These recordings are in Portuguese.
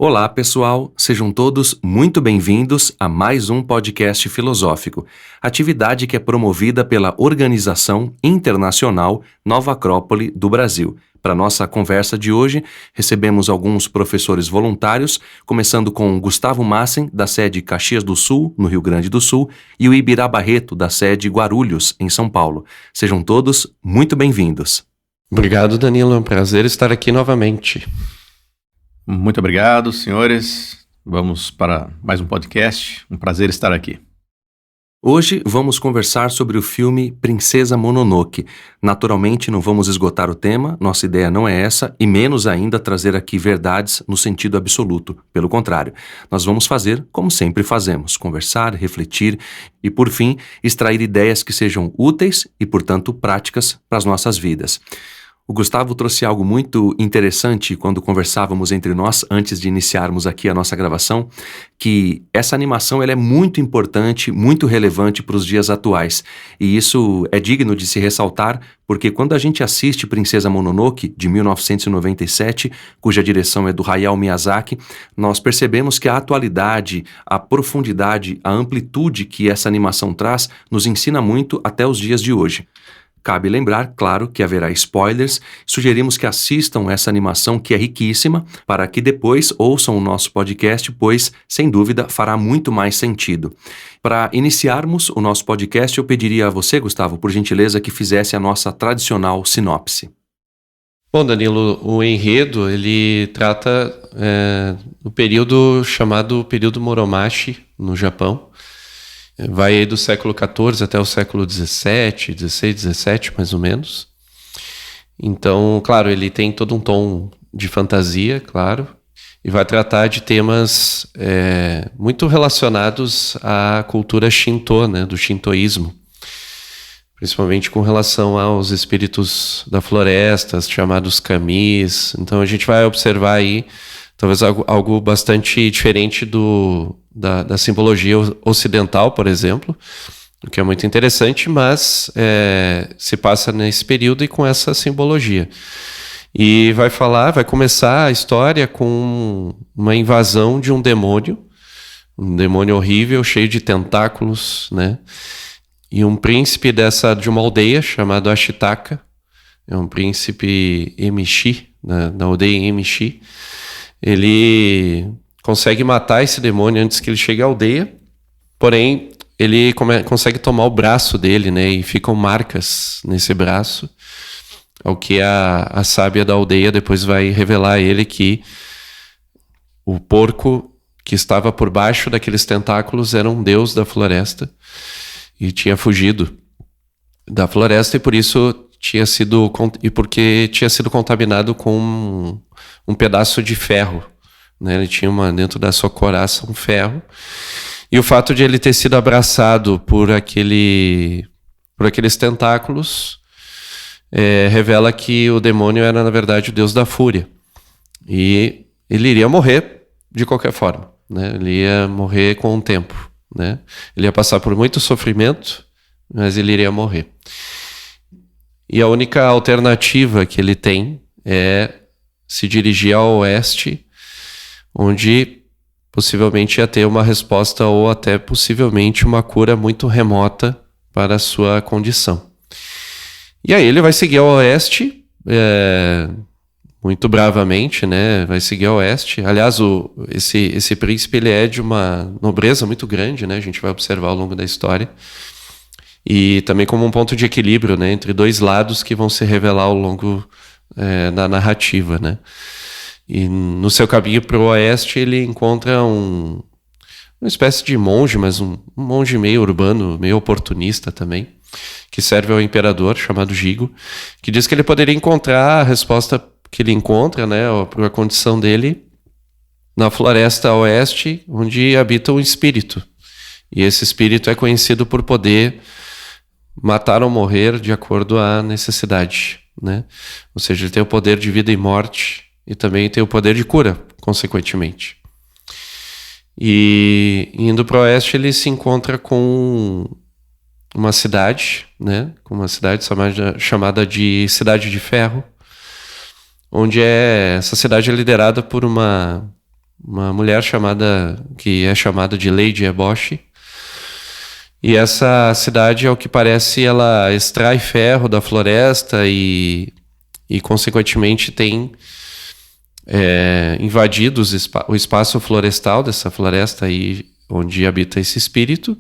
Olá, pessoal! Sejam todos muito bem-vindos a mais um podcast filosófico, atividade que é promovida pela Organização Internacional Nova Acrópole do Brasil. Para nossa conversa de hoje, recebemos alguns professores voluntários, começando com Gustavo Massen, da sede Caxias do Sul, no Rio Grande do Sul, e o Ibirá Barreto, da sede Guarulhos, em São Paulo. Sejam todos muito bem-vindos. Obrigado, Danilo. É um prazer estar aqui novamente. Muito obrigado, senhores. Vamos para mais um podcast. Um prazer estar aqui. Hoje vamos conversar sobre o filme Princesa Mononoke. Naturalmente não vamos esgotar o tema, nossa ideia não é essa, e menos ainda trazer aqui verdades no sentido absoluto. Pelo contrário, nós vamos fazer como sempre fazemos, conversar, refletir e, por fim, extrair ideias que sejam úteis e, portanto, práticas para as nossas vidas. O Gustavo trouxe algo muito interessante quando conversávamos entre nós, antes de iniciarmos aqui a nossa gravação, que essa animação ela é muito importante, muito relevante para os dias atuais. E isso é digno de se ressaltar, porque quando a gente assiste Princesa Mononoke, de 1997, cuja direção é do Hayao Miyazaki, nós percebemos que a atualidade, a profundidade, a amplitude que essa animação traz, nos ensina muito até os dias de hoje. Cabe lembrar, claro, que haverá spoilers, sugerimos que assistam essa animação que é riquíssima, para que depois ouçam o nosso podcast, pois, sem dúvida, fará muito mais sentido. Para iniciarmos o nosso podcast, eu pediria a você, Gustavo, por gentileza, que fizesse a nossa tradicional sinopse. Bom, Danilo, o enredo, ele trata do período chamado período Muromachi, no Japão. Vai aí do século XIV até o século XVII, XVI, XVII, mais ou menos. Então, claro, ele tem todo um tom de fantasia, claro, e vai tratar de temas muito relacionados à cultura Shinto, né, do shintoísmo, principalmente com relação aos espíritos da floresta, chamados kamis. Então, a gente vai observar aí talvez algo bastante diferente da simbologia ocidental, por exemplo, o que é muito interessante, mas se passa nesse período e com essa simbologia. E vai começar a história com uma invasão de um demônio horrível, cheio de tentáculos, né? E um príncipe de uma aldeia chamado Ashitaka, é um príncipe Emishi, na aldeia Emishi. Ele consegue matar esse demônio antes que ele chegue à aldeia, porém ele consegue tomar o braço dele, né, e ficam marcas nesse braço, ao que a sábia da aldeia depois vai revelar a ele que o porco que estava por baixo daqueles tentáculos era um deus da floresta e tinha fugido da floresta, e por isso porque tinha sido contaminado com um pedaço de ferro, né? Ele tinha dentro da sua coraça um ferro, e o fato de ele ter sido abraçado por aqueles tentáculos revela que o demônio era na verdade o deus da fúria, e ele iria morrer de qualquer forma, né? Ele ia morrer com o tempo, né? Ele ia passar por muito sofrimento, mas ele iria morrer. E a única alternativa que ele tem é se dirigir ao oeste, onde possivelmente ia ter uma resposta ou até possivelmente uma cura muito remota para a sua condição. E aí ele vai seguir ao oeste, muito bravamente, né? Vai seguir ao oeste. Aliás, esse príncipe ele é de uma nobreza muito grande, né? A gente vai observar ao longo da história. E também como um ponto de equilíbrio, né, entre dois lados que vão se revelar ao longo da narrativa, né? E no seu caminho para o oeste ele encontra uma espécie de monge, mas um monge meio urbano, meio oportunista também, que serve ao imperador, chamado Jigo, que diz que ele poderia encontrar a resposta que ele encontra, né, para a condição dele, na floresta a oeste, onde habita um espírito. E esse espírito é conhecido por poder matar ou morrer de acordo à necessidade, né? Ou seja, ele tem o poder de vida e morte e também tem o poder de cura, consequentemente. E indo para o oeste ele se encontra com uma cidade, né? Com uma cidade chamada de Cidade de Ferro, onde essa cidade é liderada por uma uma mulher que é chamada de Lady Eboshi. E essa cidade, ao que parece, ela extrai ferro da floresta e consequentemente tem invadido o espaço florestal dessa floresta aí onde habita esse espírito.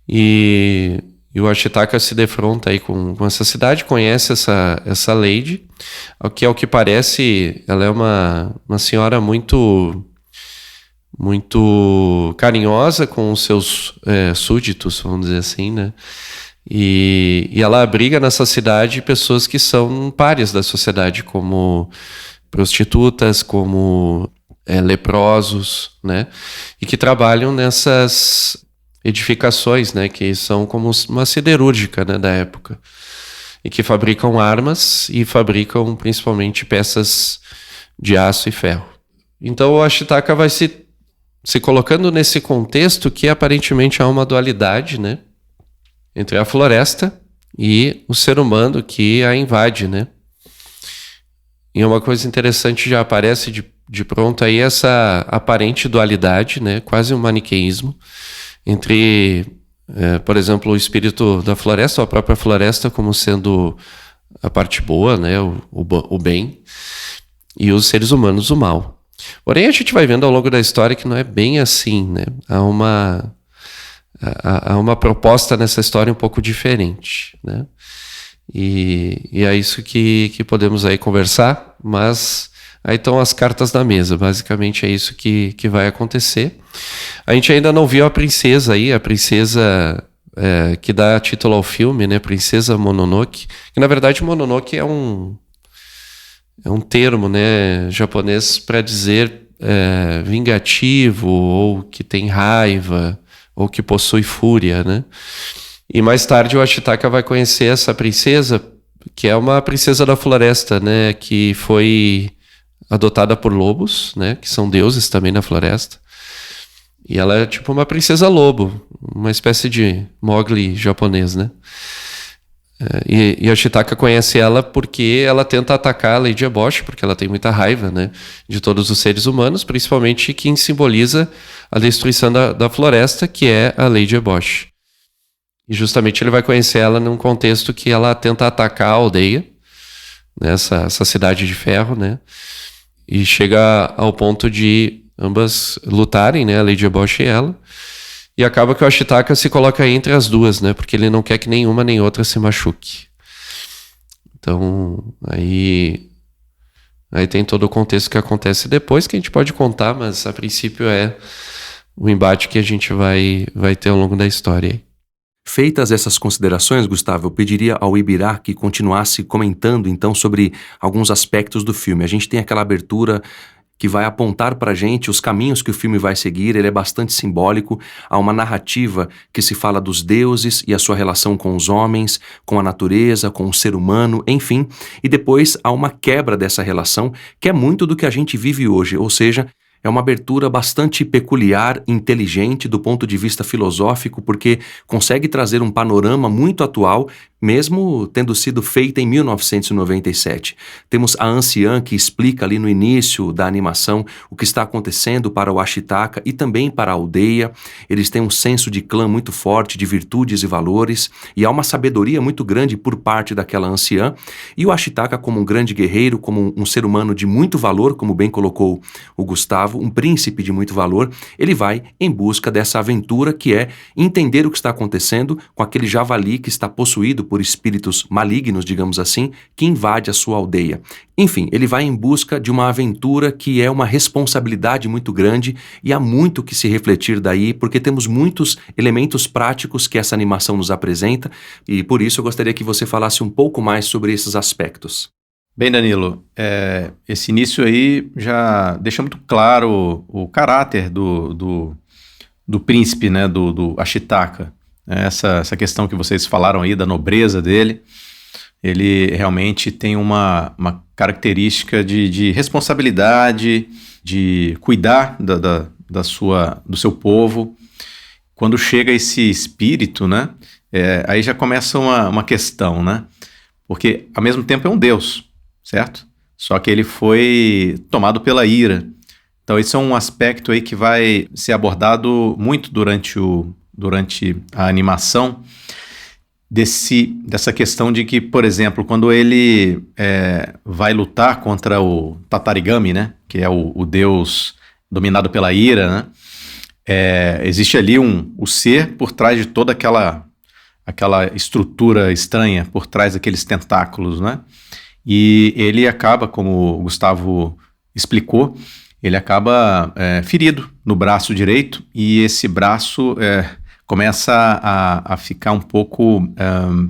E o Ashitaka se defronta aí com essa cidade, conhece essa lady, ao que parece, ela é uma senhora muito carinhosa com os seus súditos, vamos dizer assim, né? E ela abriga nessa cidade pessoas que são párias da sociedade, como prostitutas, como leprosos, né? E que trabalham nessas edificações, né? Que são como uma siderúrgica, né? Da época. E que fabricam armas e fabricam principalmente peças de aço e ferro. Então o Ashitaka vai se colocando nesse contexto que aparentemente há uma dualidade, né? Entre a floresta e o ser humano que a invade, né? E uma coisa interessante já aparece de pronto aí, essa aparente dualidade, né? Quase um maniqueísmo entre, por exemplo, o espírito da floresta, ou a própria floresta como sendo a parte boa, né? O bem, e os seres humanos o mal. Porém, a gente vai vendo ao longo da história que não é bem assim, né? Há uma proposta nessa história um pouco diferente, né? E é isso que podemos aí conversar, mas aí estão as cartas na mesa, basicamente é isso que vai acontecer. A gente ainda não viu a princesa aí, a princesa que dá título ao filme, né? Princesa Mononoke, que na verdade Mononoke é um termo, né, japonês para dizer vingativo, ou que tem raiva, ou que possui fúria, né? E mais tarde o Ashitaka vai conhecer essa princesa, que é uma princesa da floresta, né, que foi adotada por lobos, né, que são deuses também na floresta. E ela é tipo uma princesa lobo, uma espécie de Mowgli japonês, né? E a Ashitaka conhece ela porque ela tenta atacar a Lady Eboshi, porque ela tem muita raiva, né, de todos os seres humanos, principalmente quem simboliza a destruição da floresta, que é a Lady Eboshi. E justamente ele vai conhecer ela num contexto que ela tenta atacar a aldeia, né, essa cidade de ferro, né, e chega ao ponto de ambas lutarem, né, a Lady Eboshi e ela. E acaba que o Ashitaka se coloca entre as duas, né? Porque ele não quer que nenhuma nem outra se machuque. Então, aí tem todo o contexto que acontece depois, que a gente pode contar, mas a princípio é o embate que a gente vai ter ao longo da história. Feitas essas considerações, Gustavo, eu pediria ao Ibirá que continuasse comentando então sobre alguns aspectos do filme. A gente tem aquela abertura que vai apontar para a gente os caminhos que o filme vai seguir. Ele é bastante simbólico, há uma narrativa que se fala dos deuses e a sua relação com os homens, com a natureza, com o ser humano, enfim, e depois há uma quebra dessa relação, que é muito do que a gente vive hoje, ou seja, é uma abertura bastante peculiar, inteligente do ponto de vista filosófico, porque consegue trazer um panorama muito atual, mesmo tendo sido feita em 1997. Temos a anciã que explica ali no início da animação o que está acontecendo para o Ashitaka e também para a aldeia. Eles têm um senso de clã muito forte, de virtudes e valores, e há uma sabedoria muito grande por parte daquela anciã. E o Ashitaka, como um grande guerreiro, como um ser humano de muito valor, como bem colocou o Gustavo, um príncipe de muito valor, ele vai em busca dessa aventura que é entender o que está acontecendo com aquele javali que está possuído por espíritos malignos, digamos assim, que invade a sua aldeia. Enfim, ele vai em busca de uma aventura que é uma responsabilidade muito grande e há muito que se refletir daí, porque temos muitos elementos práticos que essa animação nos apresenta e por isso eu gostaria que você falasse um pouco mais sobre esses aspectos. Bem, Danilo, esse início aí já deixa muito claro o caráter do príncipe, né, do Ashitaka. Essa questão que vocês falaram aí da nobreza dele, ele realmente tem uma característica de responsabilidade, de cuidar do seu povo. Quando chega esse espírito, né, aí já começa uma questão, né, porque ao mesmo tempo é um deus, certo? Só que ele foi tomado pela ira, Então esse é um aspecto aí que vai ser abordado muito durante a animação, dessa questão de que, por exemplo, quando ele vai lutar contra o Tatarigami, né, que é o deus dominado pela ira, né, existe ali o ser por trás de toda aquela estrutura estranha, por trás daqueles tentáculos, né, e ele acaba, como o Gustavo explicou, ele acaba ferido no braço direito, e esse braço começa a ficar um pouco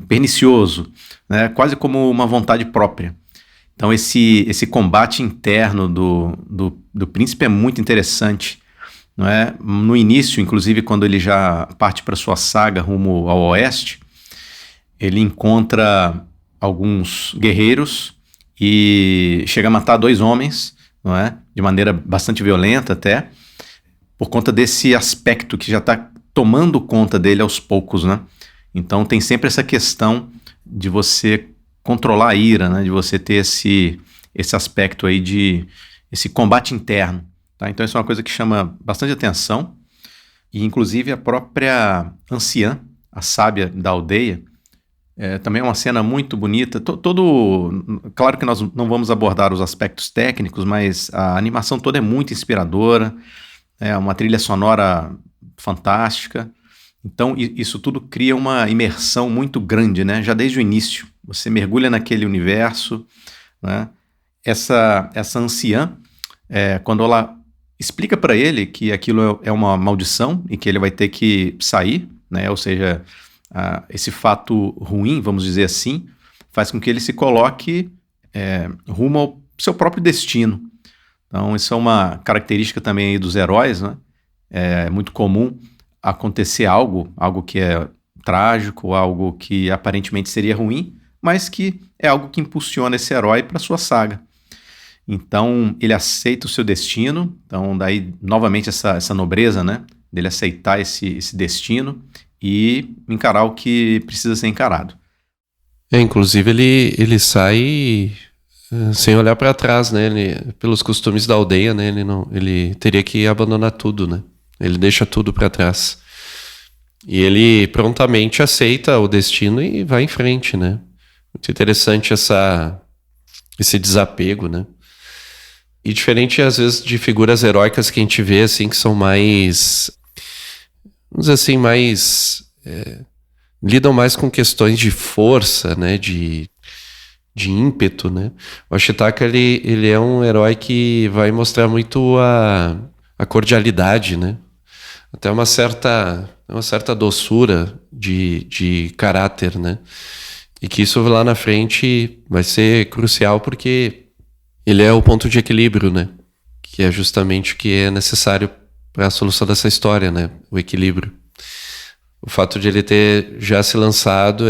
pernicioso, né? Quase como uma vontade própria. Então esse combate interno do príncipe é muito interessante, não é? No início, inclusive, quando ele já parte para sua saga rumo ao oeste, ele encontra alguns guerreiros e chega a matar 2 homens, não é? De maneira bastante violenta até, por conta desse aspecto que já está tomando conta dele aos poucos, né? Então tem sempre essa questão de você controlar a ira, né? De você ter esse aspecto aí esse combate interno, tá? Então isso é uma coisa que chama bastante atenção, e inclusive a própria anciã, a sábia da aldeia, também é uma cena muito bonita. Claro que nós não vamos abordar os aspectos técnicos, mas a animação toda é muito inspiradora, é uma trilha sonora fantástica. Então isso tudo cria uma imersão muito grande, né? Já desde o início, você mergulha naquele universo, né? Essa anciã, quando ela explica para ele que aquilo é uma maldição e que ele vai ter que sair, né? Ou seja, esse fato ruim, vamos dizer assim, faz com que ele se coloque rumo ao seu próprio destino. Então isso é uma característica também aí dos heróis, né? É muito comum acontecer algo que é trágico, algo que aparentemente seria ruim, mas que é algo que impulsiona esse herói para sua saga. Então ele aceita o seu destino, então daí novamente essa nobreza, né, dele aceitar esse destino e encarar o que precisa ser encarado. Inclusive ele sai sem olhar para trás, né? Pelos costumes da aldeia, né? Ele teria que abandonar tudo, né? Ele deixa tudo para trás. E ele prontamente aceita o destino e vai em frente, né? Muito interessante esse desapego, né? E diferente, às vezes, de figuras heróicas que a gente vê, assim, que são mais... Vamos dizer assim, lidam mais com questões de força, né? De ímpeto, né? O Ashitaka, ele é um herói que vai mostrar muito a cordialidade, né? Até uma certa doçura de caráter, né? E que isso lá na frente vai ser crucial porque ele é o ponto de equilíbrio, né? Que é justamente o que é necessário para a solução dessa história, né? O equilíbrio. O fato de ele ter já se lançado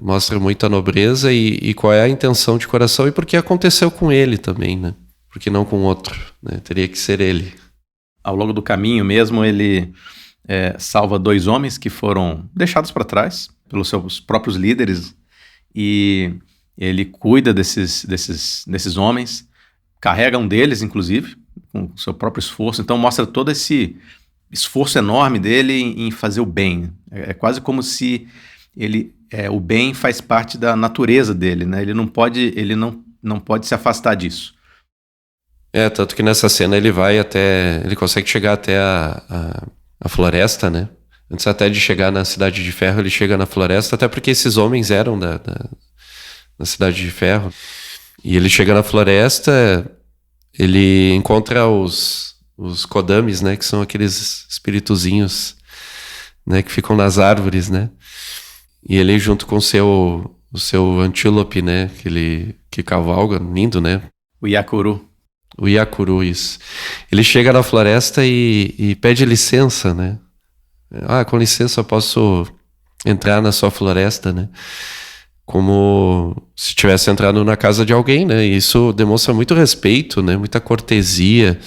mostra muito a nobreza e qual é a intenção de coração e por que aconteceu com ele também, né? Por que não com outro, né? Teria que ser ele. Ao longo do caminho mesmo, ele salva 2 homens que foram deixados para trás pelos seus próprios líderes, e ele cuida desses homens, carrega um deles, inclusive, com o seu próprio esforço. Então mostra todo esse esforço enorme dele em fazer o bem. É quase como se o bem faz parte da natureza dele, né? Ele não pode se afastar disso. Tanto que nessa cena ele consegue chegar até a floresta, né? Antes até de chegar na Cidade de Ferro, ele chega na floresta, até porque esses homens eram da Cidade de Ferro. E ele chega na floresta, ele encontra os kodamis, né? Que são aqueles espirituzinhos, né? Que ficam nas árvores, né? E ele junto com o seu antílope, né? Que cavalga, lindo, né? O Yakuru. O Yakuru, isso. Ele chega na floresta e pede licença, né? Com licença, eu posso entrar na sua floresta, né? Como se tivesse entrado na casa de alguém, né? E isso demonstra muito respeito, né? Muita cortesia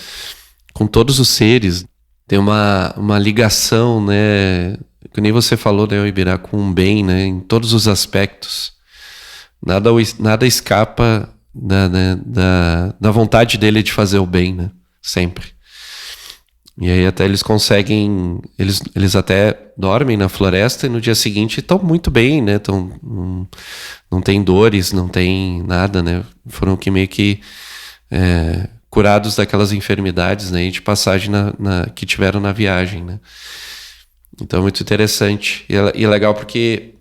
com todos os seres. Tem uma ligação, né? Que nem você falou, né, Ibirá, com o bem, né? Em todos os aspectos. Nada escapa da vontade dele de fazer o bem, né? Sempre. E aí até eles conseguem, eles até dormem na floresta e no dia seguinte estão muito bem, né? Não tem dores, não tem nada, né? Foram que meio que curados daquelas enfermidades, né? De passagem que tiveram na viagem, né? Então é muito interessante. E é legal porque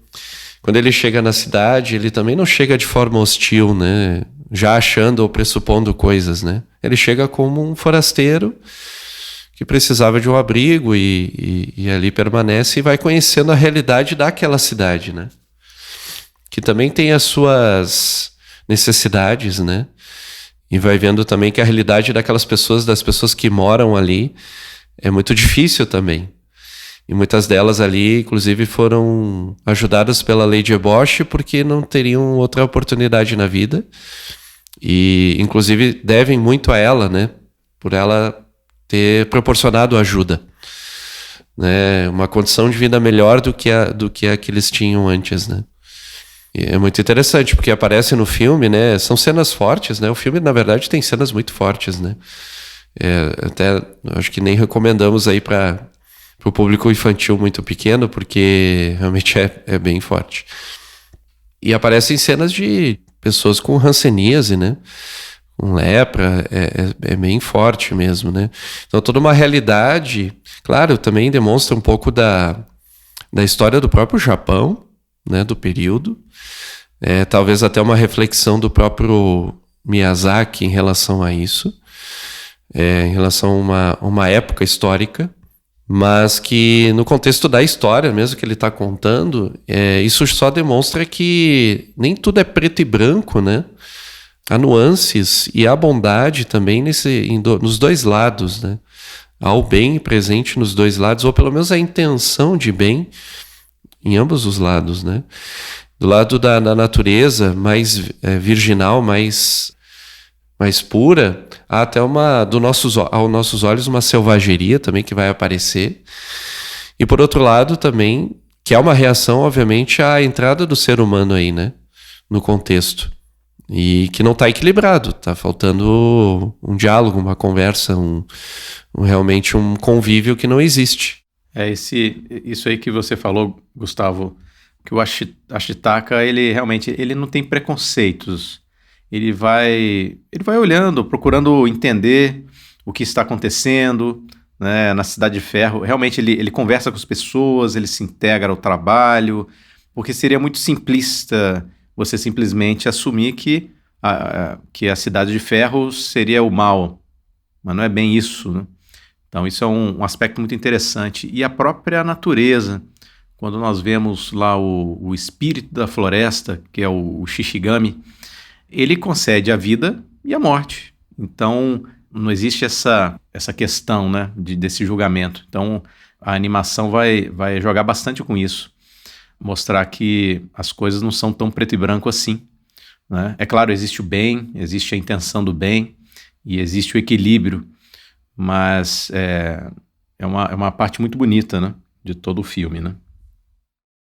quando ele chega na cidade, ele também não chega de forma hostil, né? Já achando ou pressupondo coisas, né? Ele chega como um forasteiro que precisava de um abrigo e ali permanece e vai conhecendo a realidade daquela cidade, né? Que também tem as suas necessidades, né? E vai vendo também que a realidade das pessoas que moram ali, é muito difícil também. E muitas delas ali, inclusive, foram ajudadas pela Lady Eboche porque não teriam outra oportunidade na vida. E, inclusive, devem muito a ela, né? Por ela ter proporcionado ajuda, né? Uma condição de vida melhor do que a que eles tinham antes, né? E é muito interessante, porque aparece no filme, né? São cenas fortes, né? O filme, na verdade, tem cenas muito fortes, né? Até acho que nem recomendamos aí para o público infantil muito pequeno, porque realmente é bem forte. E aparecem cenas de pessoas com hanseníase, né? Com lepra, é bem forte mesmo, né? Então toda uma realidade, claro, também demonstra um pouco da história do próprio Japão, né? Do período. Talvez até uma reflexão do próprio Miyazaki em relação a isso, em relação a uma época histórica, mas que no contexto da história mesmo que ele está contando, isso só demonstra que nem tudo é preto e branco, né? Há nuances e há bondade também nos dois lados, né? Há o bem presente nos dois lados, ou pelo menos a intenção de bem em ambos os lados, né? Do lado da natureza mais virginal, mais pura, há até aos nossos olhos uma selvageria também que vai aparecer. E por outro lado também, que é uma reação, obviamente, à entrada do ser humano aí, né? No contexto. E que não está equilibrado, está faltando um diálogo, uma conversa, realmente um convívio que não existe. Isso aí que você falou, Gustavo, que o Ashitaka, ele realmente não tem preconceitos. Ele vai olhando, procurando entender o que está acontecendo, né, na Cidade de Ferro. Realmente ele conversa com as pessoas, ele se integra ao trabalho, porque seria muito simplista você simplesmente assumir que a Cidade de Ferro seria o mal, mas não é bem isso, né? Então isso é um aspecto muito interessante. E a própria natureza, quando nós vemos lá o espírito da floresta, que é o Shishigami, ele concede a vida e a morte. Então não existe essa questão, né, desse julgamento. Então a animação vai jogar bastante com isso. Mostrar que as coisas não são tão preto e branco assim, né? É claro, existe o bem, existe a intenção do bem e existe o equilíbrio, mas é uma parte muito bonita, né, de todo o filme, né?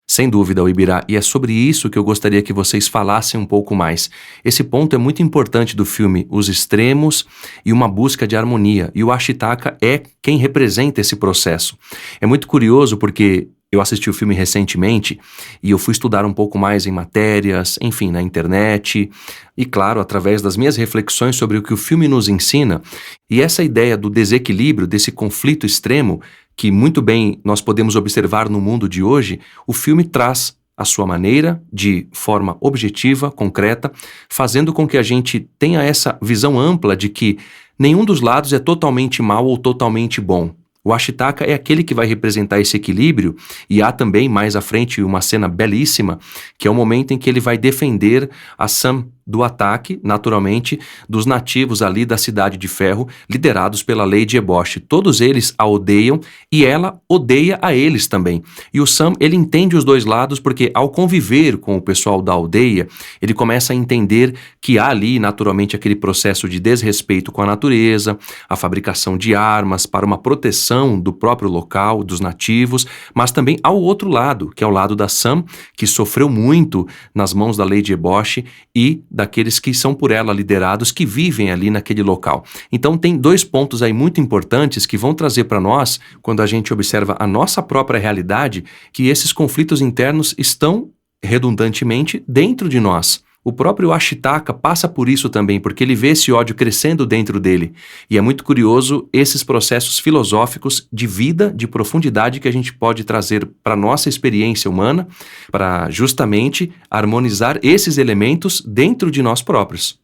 Sem dúvida, Ibirá, e é sobre isso que eu gostaria que vocês falassem um pouco mais. Esse ponto é muito importante do filme, os extremos e uma busca de harmonia, e o Ashitaka é quem representa esse processo. É muito curioso porque eu assisti o filme recentemente e eu fui estudar um pouco mais em matérias, enfim, na internet, e claro, através das minhas reflexões sobre o que o filme nos ensina, e essa ideia do desequilíbrio, desse conflito extremo, que muito bem nós podemos observar no mundo de hoje, o filme traz a sua maneira, de forma objetiva, concreta, fazendo com que a gente tenha essa visão ampla de que nenhum dos lados é totalmente mal ou totalmente bom. O Ashitaka é aquele que vai representar esse equilíbrio, e há também mais à frente uma cena belíssima, que é o momento em que ele vai defender a Sam do ataque, naturalmente, dos nativos ali da Cidade de Ferro, liderados pela Lady Eboche. Todos eles a odeiam e ela odeia a eles também. E o Sam, ele entende os dois lados porque ao conviver com o pessoal da aldeia, ele começa a entender que há ali, naturalmente, aquele processo de desrespeito com a natureza, a fabricação de armas para uma proteção do próprio local, dos nativos, mas também ao outro lado, que é o lado da Sam, que sofreu muito nas mãos da Lady Eboche e daqueles que são por ela liderados, que vivem ali naquele local. Então tem 2 pontos aí muito importantes que vão trazer para nós, quando a gente observa a nossa própria realidade, que esses conflitos internos estão redundantemente dentro de nós. O próprio Ashitaka passa por isso também, porque ele vê esse ódio crescendo dentro dele. E é muito curioso esses processos filosóficos de vida, de profundidade que a gente pode trazer para a nossa experiência humana, para justamente harmonizar esses elementos dentro de nós próprios.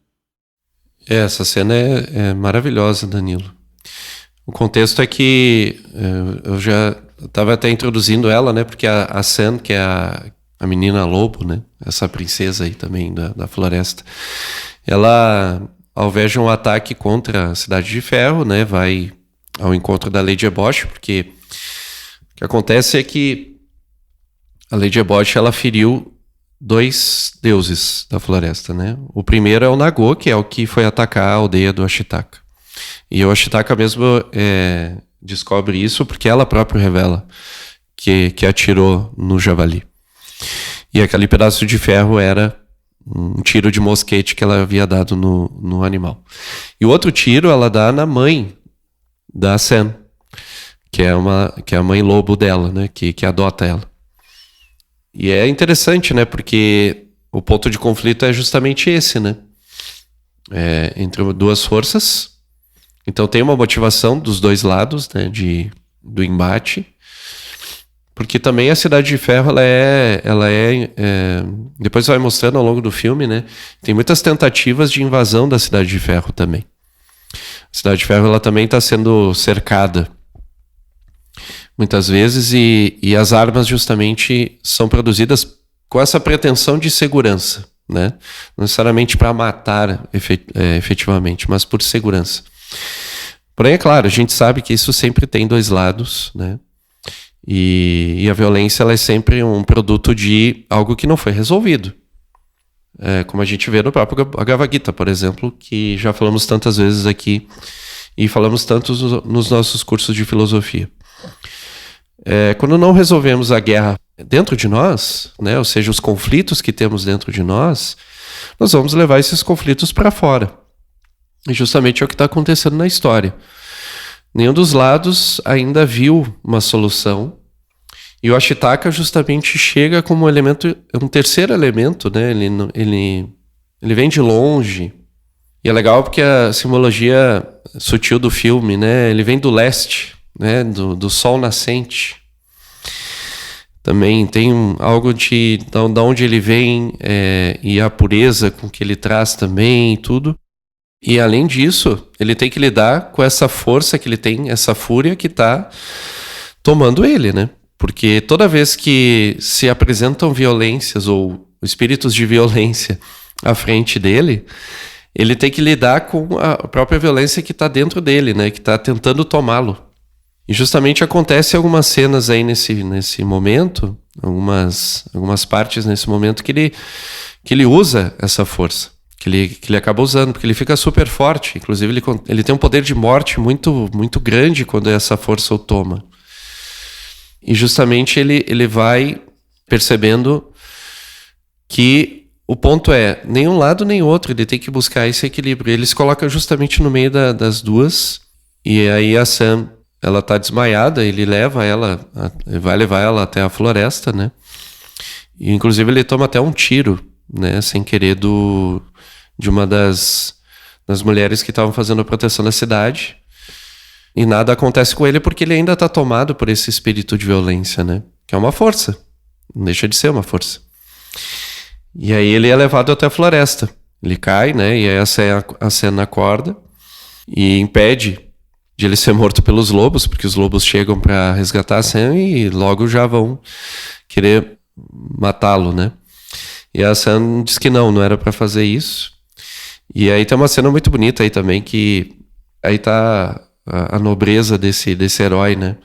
Essa cena é maravilhosa, Danilo. O contexto é que eu já estava até introduzindo ela, né? Porque a San, que é a menina lobo, né? Essa princesa aí também da floresta. Ela, ao invés de um ataque contra a Cidade de Ferro, né? Vai ao encontro da Lady Ebosh, porque o que acontece é que a Lady Ebosh, ela feriu 2 deuses da floresta, né? O primeiro é o Nagô, que é o que foi atacar a aldeia do Ashitaka. E o Ashitaka mesmo descobre isso porque ela própria revela que atirou no javali. E aquele pedaço de ferro era um tiro de mosquete que ela havia dado no animal. E o outro tiro ela dá na mãe da Sen, que é a mãe lobo dela, né? Que adota ela. E é interessante, né? Porque o ponto de conflito é justamente esse, né? Entre 2 forças. Então tem uma motivação dos 2 lados, né? Do embate. Porque também a Cidade de Ferro, ela é depois vai mostrando ao longo do filme, né? Tem muitas tentativas de invasão da Cidade de Ferro também. A Cidade de Ferro, ela também está sendo cercada muitas vezes e as armas justamente são produzidas com essa pretensão de segurança, né? Não necessariamente para matar efetivamente, mas por segurança. Porém, é claro, a gente sabe que isso sempre tem 2 lados, né? E a violência, ela é sempre um produto de algo que não foi resolvido. Como a gente vê no próprio Bhagavad Gita, por exemplo, que já falamos tantas vezes aqui e falamos tanto nos nossos cursos de filosofia. Quando não resolvemos a guerra dentro de nós, né, ou seja, os conflitos que temos dentro de nós vamos levar esses conflitos para fora. E justamente é o que está acontecendo na história. Nenhum dos lados ainda viu uma solução. E o Ashitaka justamente chega como um terceiro elemento, né? Ele vem de longe. E é legal porque a simbologia sutil do filme, né? Ele vem do leste, né? Do sol nascente. Também tem algo de onde ele vem e a pureza com que ele traz também e tudo. E além disso, ele tem que lidar com essa força que ele tem, essa fúria que está tomando ele, né? Porque toda vez que se apresentam violências ou espíritos de violência à frente dele, ele tem que lidar com a própria violência que está dentro dele, né? Que está tentando tomá-lo. E justamente acontece algumas cenas aí nesse momento, algumas partes nesse momento que ele usa essa força. Que ele acaba usando, porque ele fica super forte. Inclusive, ele tem um poder de morte muito, muito grande quando essa força o toma. E justamente ele vai percebendo que o ponto é, nem um lado nem outro, ele tem que buscar esse equilíbrio. Ele se coloca justamente no meio das duas, e aí a Sam, ela tá desmaiada, ele vai levar ela até a floresta, né? E, inclusive, ele toma até um tiro, né, sem querer de uma das mulheres que estavam fazendo a proteção da cidade. E nada acontece com ele porque ele ainda está tomado por esse espírito de violência, né? Que é uma força. Não deixa de ser uma força. E aí ele é levado até a floresta. Ele cai, né? E aí a cena acorda e impede de ele ser morto pelos lobos, porque os lobos chegam para resgatar a Sam e logo já vão querer matá-lo, né? E a Sam diz que não era para fazer isso. E aí tem uma cena muito bonita aí também, que aí tá a nobreza desse herói, né?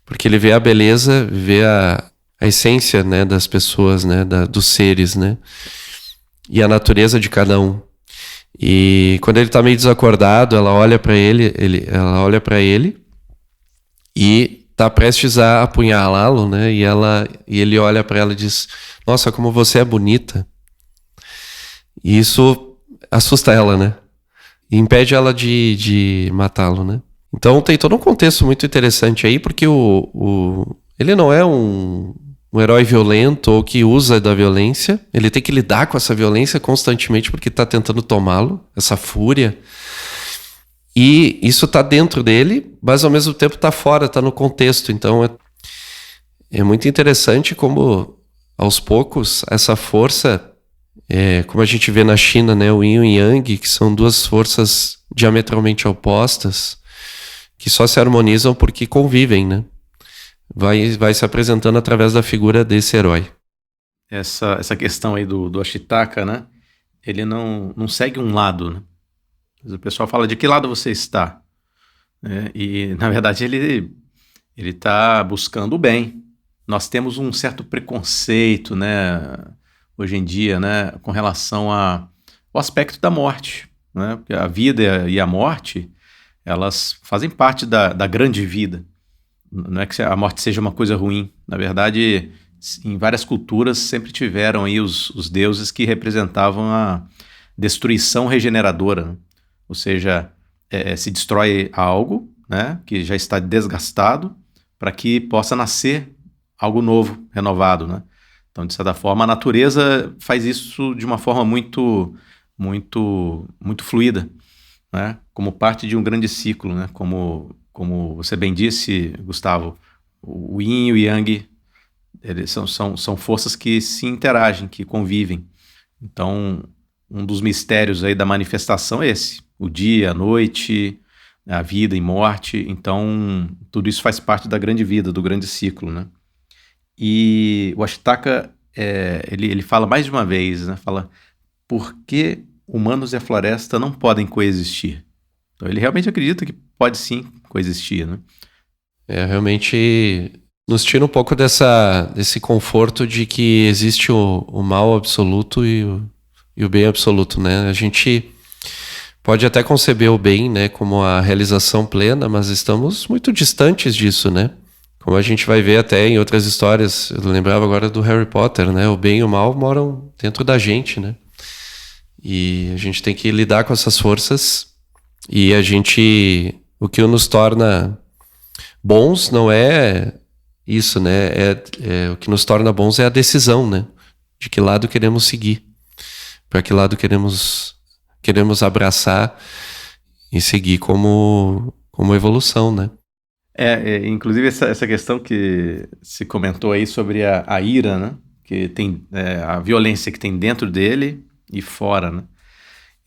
Porque ele vê a beleza, vê a essência, né, das pessoas, né, dos seres, né? E a natureza de cada um. E quando ele tá meio desacordado, ela olha para ele e tá prestes a apunhalá-lo, né? E ele olha para ela e diz: "Nossa, como você é bonita." E isso assusta ela, né? E impede ela de matá-lo, né? Então tem todo um contexto muito interessante aí, porque ele não é um herói violento ou que usa da violência. Ele tem que lidar com essa violência constantemente porque tá tentando tomá-lo, essa fúria. E isso tá dentro dele, mas ao mesmo tempo tá fora, tá no contexto. Então é muito interessante como, aos poucos, essa força, como a gente vê na China, né, o Yin e o Yang, que são duas forças diametralmente opostas, que só se harmonizam porque convivem, né? Vai se apresentando através da figura desse herói. Essa questão aí do Ashitaka, né? Ele não segue um lado, né? O pessoal fala, de que lado você está? E, na verdade, ele está buscando o bem. Nós temos um certo preconceito, né, hoje em dia, né, com relação ao aspecto da morte, né? Porque a vida e a morte, elas fazem parte da grande vida. Não é que a morte seja uma coisa ruim. Na verdade, em várias culturas sempre tiveram aí os deuses que representavam a destruição regeneradora, né? Ou seja, se destrói algo, né, que já está desgastado, para que possa nascer algo novo, renovado, né? Então, de certa forma, a natureza faz isso de uma forma muito, muito, muito fluida, né? Como parte de um grande ciclo, né? Como você bem disse, Gustavo, o Yin e o Yang, eles são forças que se interagem, que convivem. Então, um dos mistérios aí da manifestação é esse: o dia, a noite, a vida e morte. Então, tudo isso faz parte da grande vida, do grande ciclo, né? E o Ashitaka, ele fala mais de uma vez, né? Fala, por que humanos e a floresta não podem coexistir? Então, ele realmente acredita que pode sim coexistir, né? Realmente nos tira um pouco desse conforto de que existe o mal absoluto e o bem absoluto, né? A gente pode até conceber o bem, né, como a realização plena, mas estamos muito distantes disso, né? Como a gente vai ver até em outras histórias. Eu lembrava agora do Harry Potter, né? O bem e o mal moram dentro da gente, né? E a gente tem que lidar com essas forças, e o que nos torna bons não é isso, né? O que nos torna bons é a decisão, né? De que lado queremos seguir, para que lado queremos abraçar e seguir como evolução, né? Inclusive essa questão que se comentou aí sobre a ira, né? Que tem a violência que tem dentro dele e fora, né?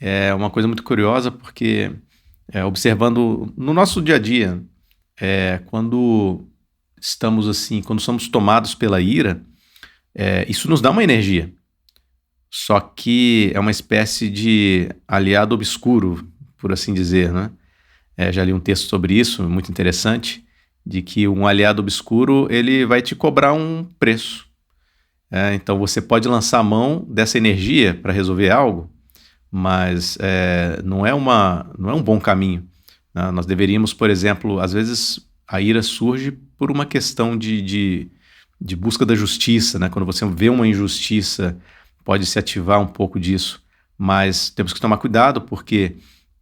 É uma coisa muito curiosa, porque observando no nosso dia a dia, quando estamos assim, quando somos tomados pela ira, isso nos dá uma energia. Só que é uma espécie de aliado obscuro, por assim dizer, né? Já li um texto sobre isso, muito interessante, de que um aliado obscuro, ele vai te cobrar um preço. Então você pode lançar a mão dessa energia para resolver algo, mas não é um bom caminho, né? Nós deveríamos, por exemplo, às vezes a ira surge por uma questão de busca da justiça, né? Quando você vê uma injustiça, pode se ativar um pouco disso, mas temos que tomar cuidado, porque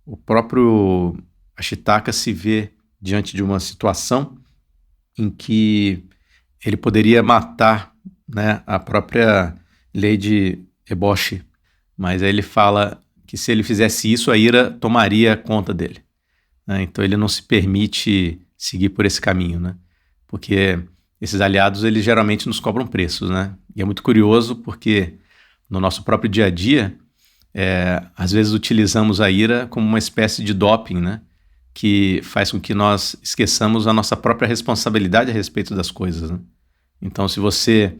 o próprio Ashitaka se vê diante de uma situação em que ele poderia matar, né, a própria Lady Eboshi, mas aí ele fala que se ele fizesse isso, a ira tomaria conta dele, né? Então ele não se permite seguir por esse caminho, né? Porque esses aliados, eles geralmente nos cobram preços, né? E é muito curioso porque no nosso próprio dia a dia, às vezes utilizamos a ira como uma espécie de doping, né? Que faz com que nós esqueçamos a nossa própria responsabilidade a respeito das coisas, né? Então, se você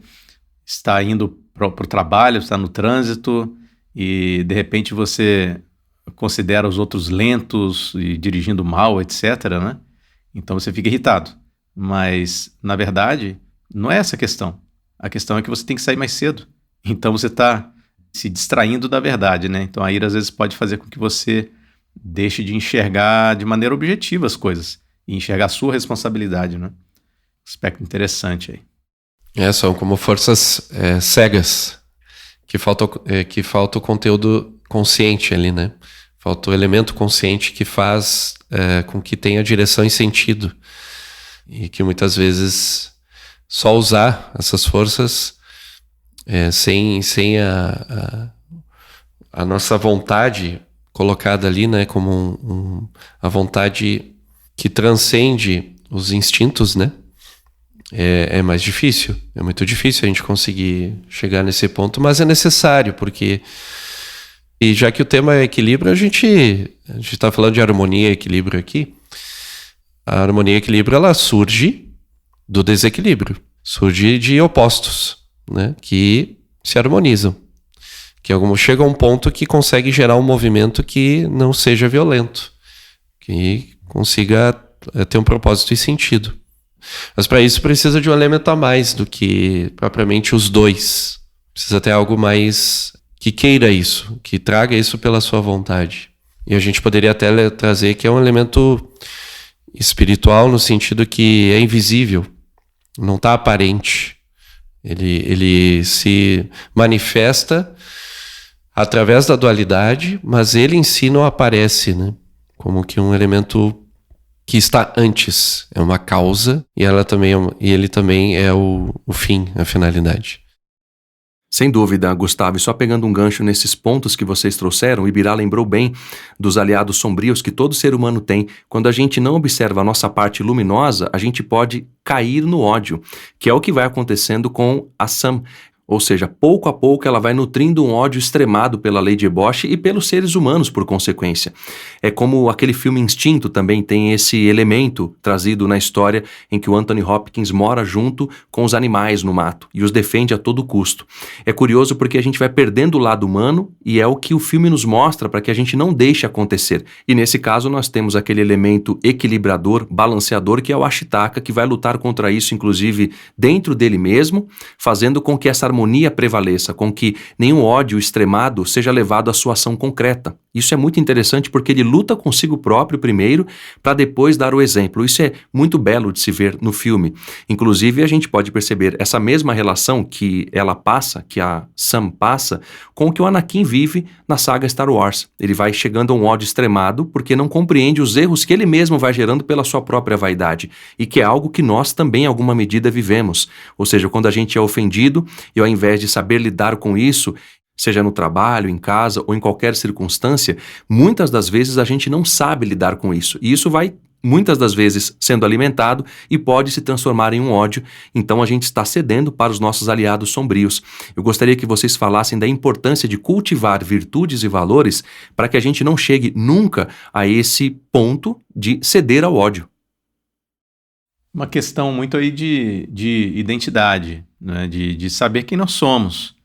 está indo para o trabalho, está no trânsito e, de repente, você considera os outros lentos e dirigindo mal, etc., né? Então, você fica irritado. Mas, na verdade, não é essa a questão. A questão é que você tem que sair mais cedo. Então, você está se distraindo da verdade, né? Então, a ira, às vezes, pode fazer com que você deixe de enxergar de maneira objetiva as coisas e enxergar a sua responsabilidade, né? Aspecto interessante aí. São como forças cegas, que falta o conteúdo consciente ali, né? Falta o elemento consciente que faz com que tenha direção e sentido. E que muitas vezes só usar essas forças sem a nossa vontade colocada ali, né? Como a vontade que transcende os instintos, né? É mais difícil. É muito difícil a gente conseguir chegar nesse ponto, mas é necessário, porque... E já que o tema é equilíbrio, a gente está falando de harmonia e equilíbrio aqui. A harmonia e equilíbrio, ela surge do desequilíbrio. Surge de opostos, né? Que se harmonizam. Que chega a um ponto que consegue gerar um movimento que não seja violento. Que consiga ter um propósito e sentido. Mas para isso precisa de um elemento a mais do que propriamente os dois. Precisa ter algo mais que queira isso, que traga isso pela sua vontade. E a gente poderia até trazer que é um elemento espiritual no sentido que é invisível, não está aparente. Ele se manifesta através da dualidade, mas ele em si não aparece, né? Como que um elemento que está antes, é uma causa, e ele também é o fim, a finalidade. Sem dúvida, Gustavo, e só pegando um gancho nesses pontos que vocês trouxeram, o Ibirá lembrou bem dos aliados sombrios que todo ser humano tem. Quando a gente não observa a nossa parte luminosa, a gente pode cair no ódio, que é o que vai acontecendo com a Sam. Ou seja, pouco a pouco ela vai nutrindo um ódio extremado pela Lady Eboche e pelos seres humanos, por consequência. É como aquele filme Instinto também tem esse elemento trazido na história em que o Anthony Hopkins mora junto com os animais no mato e os defende a todo custo. É curioso porque a gente vai perdendo o lado humano e é o que o filme nos mostra para que a gente não deixe acontecer. E nesse caso nós temos aquele elemento equilibrador, balanceador, que é o Ashitaka, que vai lutar contra isso, inclusive dentro dele mesmo, fazendo com que essa harmonia prevaleça, com que nenhum ódio extremado seja levado à sua ação concreta. Isso é muito interessante porque ele luta consigo próprio primeiro para depois dar o exemplo. Isso é muito belo de se ver no filme. Inclusive, a gente pode perceber essa mesma relação que ela passa, que a Sam passa, com o que o Anakin vive na saga Star Wars. Ele vai chegando a um ódio extremado porque não compreende os erros que ele mesmo vai gerando pela sua própria vaidade e que é algo que nós também, em alguma medida, vivemos. Ou seja, quando a gente é ofendido e ao invés de saber lidar com isso, seja no trabalho, em casa ou em qualquer circunstância, muitas das vezes a gente não sabe lidar com isso. E isso vai, muitas das vezes, sendo alimentado e pode se transformar em um ódio. Então a gente está cedendo para os nossos aliados sombrios. Eu gostaria que vocês falassem da importância de cultivar virtudes e valores para que a gente não chegue nunca a esse ponto de ceder ao ódio. Uma questão muito aí de identidade, né? De saber quem nós somos.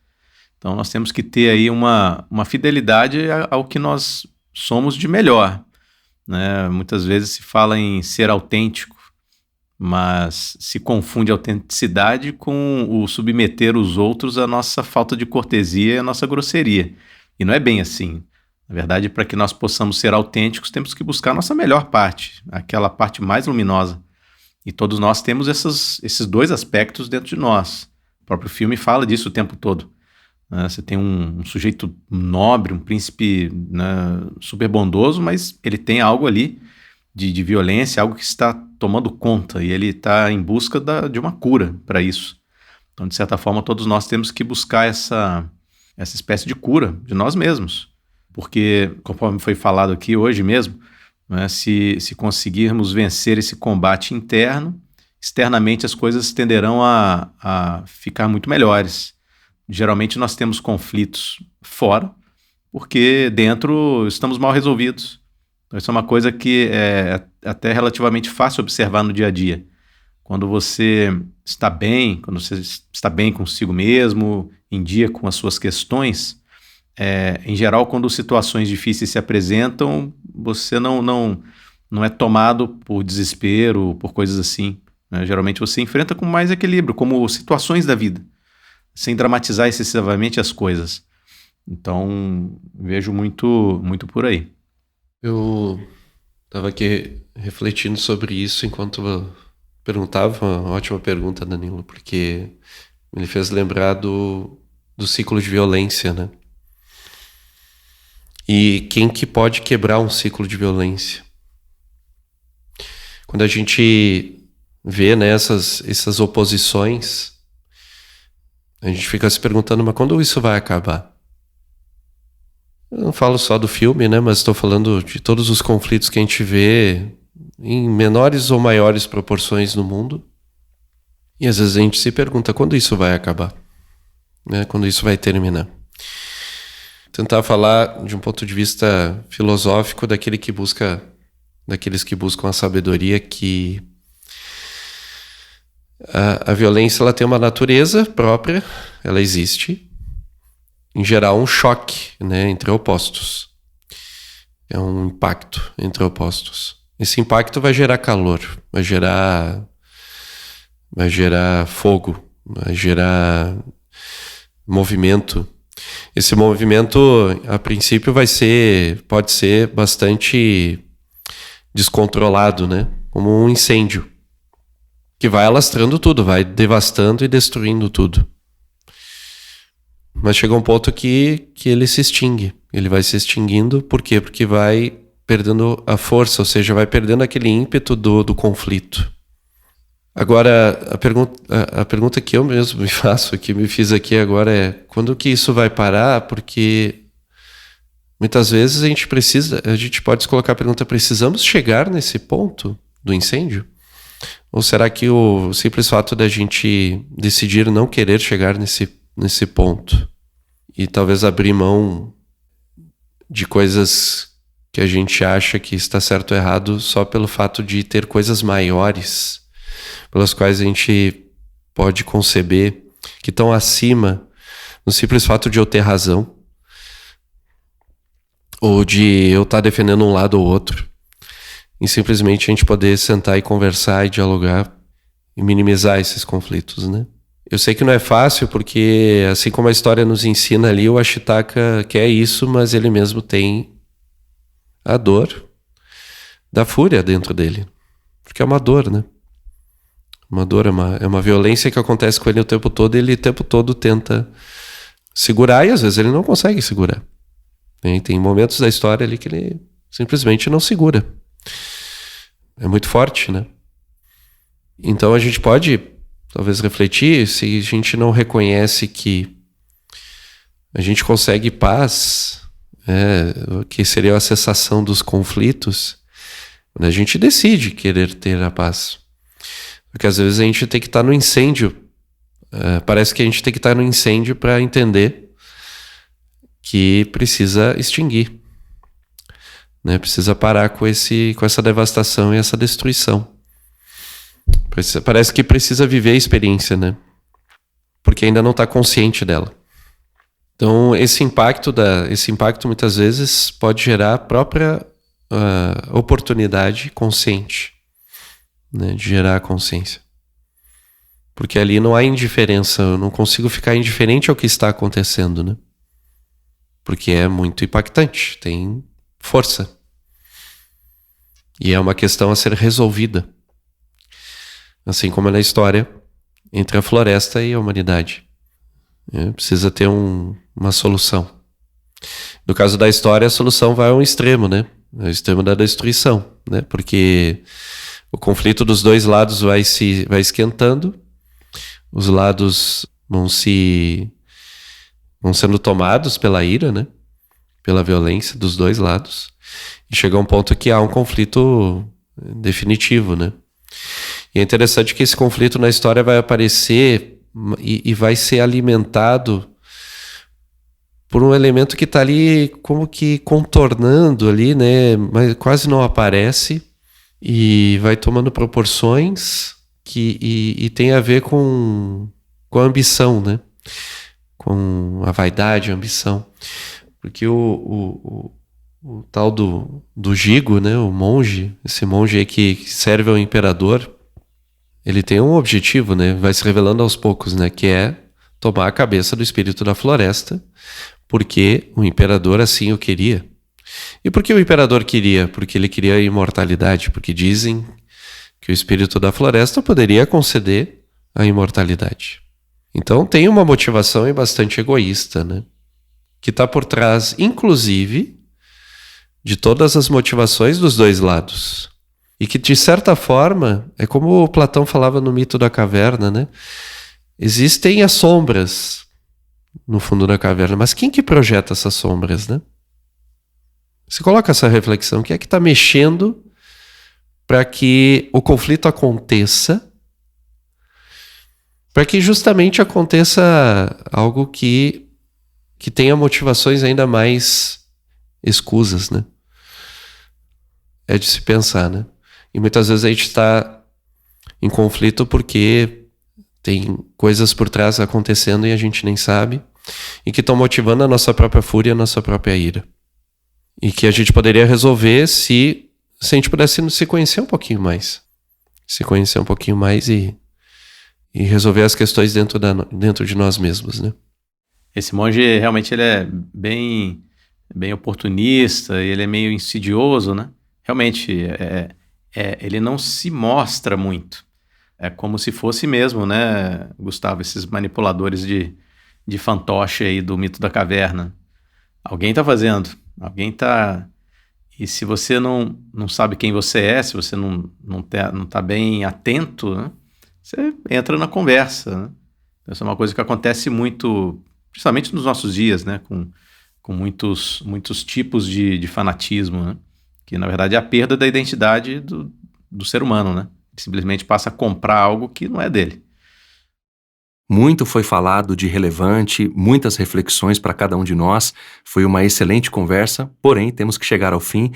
Então nós temos que ter aí uma fidelidade ao que nós somos de melhor, né? Muitas vezes se fala em ser autêntico, mas se confunde a autenticidade com o submeter os outros à nossa falta de cortesia e à nossa grosseria. E não é bem assim. Na verdade, para que nós possamos ser autênticos, temos que buscar a nossa melhor parte, aquela parte mais luminosa. E todos nós temos esses dois aspectos dentro de nós. O próprio filme fala disso o tempo todo. Você tem um sujeito nobre, um príncipe, né, super bondoso, mas ele tem algo ali de violência, algo que está tomando conta, e ele está em busca de uma cura para isso. Então, de certa forma, todos nós temos que buscar essa espécie de cura de nós mesmos. Porque, conforme foi falado aqui hoje mesmo, né, se conseguirmos vencer esse combate interno, externamente as coisas tenderão a ficar muito melhores. Geralmente nós temos conflitos fora, porque dentro estamos mal resolvidos. Então isso é uma coisa que é até relativamente fácil observar no dia a dia. Quando você está bem, quando você está bem consigo mesmo, em dia com as suas questões, em geral, quando situações difíceis se apresentam, você não é tomado por desespero, por coisas assim, né? Geralmente você enfrenta com mais equilíbrio, como situações da vida, sem dramatizar excessivamente as coisas. Então, vejo muito, muito por aí. Eu estava aqui refletindo sobre isso enquanto eu perguntava. Uma ótima pergunta, Danilo, porque me fez lembrar do ciclo de violência, né? E quem que pode quebrar um ciclo de violência? Quando a gente vê, né, essas oposições, a gente fica se perguntando, mas quando isso vai acabar? Eu não falo só do filme, né, mas estou falando de todos os conflitos que a gente vê em menores ou maiores proporções no mundo. E às vezes a gente se pergunta quando isso vai acabar, né, quando isso vai terminar. Tentar falar de um ponto de vista filosófico daqueles que buscam a sabedoria, que a violência ela tem uma natureza própria, ela existe, em geral um choque, né, entre opostos. É um impacto entre opostos. Esse impacto vai gerar calor, vai gerar fogo, vai gerar movimento. Esse movimento, a princípio, pode ser bastante descontrolado, né? Como um incêndio que vai alastrando tudo, vai devastando e destruindo tudo. Mas chega um ponto que ele se extingue. Ele vai se extinguindo, por quê? Porque vai perdendo a força, ou seja, vai perdendo aquele ímpeto do conflito. Agora, a pergunta que eu mesmo me faço, que me fiz aqui agora é: quando que isso vai parar? Porque muitas vezes a gente pode se colocar a pergunta: precisamos chegar nesse ponto do incêndio? Ou será que o simples fato da gente decidir não querer chegar nesse ponto e talvez abrir mão de coisas que a gente acha que está certo ou errado só pelo fato de ter coisas maiores pelas quais a gente pode conceber que estão acima no simples fato de eu ter razão ou de eu estar defendendo um lado ou outro, e simplesmente a gente poder sentar e conversar e dialogar e minimizar esses conflitos, né? Eu sei que não é fácil, porque assim como a história nos ensina ali, o Ashitaka quer isso, mas ele mesmo tem a dor da fúria dentro dele, porque é uma dor, né? Uma dor, é uma violência que acontece com ele o tempo todo, e ele o tempo todo tenta segurar, e às vezes ele não consegue segurar. Tem momentos da história ali que ele simplesmente não segura. É muito forte, né? Então a gente pode talvez refletir se a gente não reconhece que a gente consegue paz, que seria a cessação dos conflitos, quando a gente decide querer ter a paz. Porque às vezes a gente tem que estar no incêndio. Parece que a gente tem que estar no incêndio para entender que precisa extinguir, né? Precisa parar com essa devastação e essa destruição. Parece que precisa viver a experiência, né? Porque ainda não está consciente dela. Então esse impacto muitas vezes pode gerar a própria oportunidade consciente, né, de gerar a consciência. Porque ali não há indiferença, eu não consigo ficar indiferente ao que está acontecendo, né? Porque é muito impactante, tem força. E é uma questão a ser resolvida. Assim como é na história entre a floresta e a humanidade. Precisa ter uma solução. No caso da história, a solução vai a um extremo, né? É o extremo da destruição, né? Porque o conflito dos dois lados vai esquentando, os lados vão sendo tomados pela ira, né? Pela violência dos dois lados, e chega a um ponto que há um conflito definitivo, né? E é interessante que esse conflito na história vai aparecer e vai ser alimentado por um elemento que está ali como que contornando ali, né? Mas quase não aparece, e vai tomando proporções e tem a ver com a ambição, né? Com a vaidade, a ambição. Porque o tal do Jigo, né? O monge, esse monge aí que serve ao imperador, ele tem um objetivo, né? Vai se revelando aos poucos, né? Que é tomar a cabeça do espírito da floresta, porque o imperador assim o queria. E por que o imperador queria? Porque ele queria a imortalidade, porque dizem que o espírito da floresta poderia conceder a imortalidade. Então tem uma motivação bastante egoísta, né? Que está por trás, inclusive, de todas as motivações dos dois lados. E que, de certa forma, é como o Platão falava no mito da caverna, né? Existem as sombras no fundo da caverna, mas quem que projeta essas sombras, né? Você coloca essa reflexão, quem é que está mexendo para que o conflito aconteça, para que justamente aconteça algo que tenha motivações ainda mais escusas, né? É de se pensar, né? E muitas vezes a gente está em conflito porque tem coisas por trás acontecendo e a gente nem sabe, e que estão motivando a nossa própria fúria, a nossa própria ira. E que a gente poderia resolver se a gente pudesse se conhecer um pouquinho mais. Se conhecer um pouquinho mais e resolver as questões dentro de nós mesmos, né? Esse monge realmente ele é bem oportunista, ele é meio insidioso, né? Realmente, ele não se mostra muito. É como se fosse mesmo, né, Gustavo, esses manipuladores de fantoche aí do mito da caverna. Alguém está fazendo, alguém está... E se você não sabe quem você é, se você não tá bem atento, né, você entra na conversa, né? Isso é uma coisa que acontece muito, principalmente nos nossos dias, né, com muitos tipos de fanatismo, né? Que na verdade é a perda da identidade do ser humano, né? Ele simplesmente passa a comprar algo que não é dele. Muito foi falado de relevante, muitas reflexões para cada um de nós. Foi uma excelente conversa, porém temos que chegar ao fim.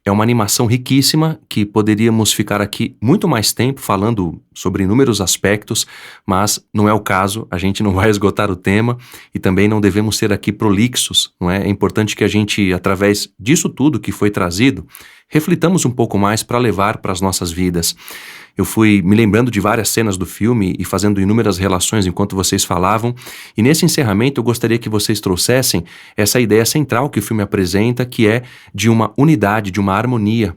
É uma animação riquíssima que poderíamos ficar aqui muito mais tempo falando sobre inúmeros aspectos, mas não é o caso, a gente não vai esgotar o tema e também não devemos ser aqui prolixos, não é? É importante que a gente, através disso tudo que foi trazido, reflitamos um pouco mais para levar para as nossas vidas. Eu fui me lembrando de várias cenas do filme e fazendo inúmeras relações enquanto vocês falavam, e nesse encerramento eu gostaria que vocês trouxessem essa ideia central que o filme apresenta, que é de uma unidade, de uma harmonia,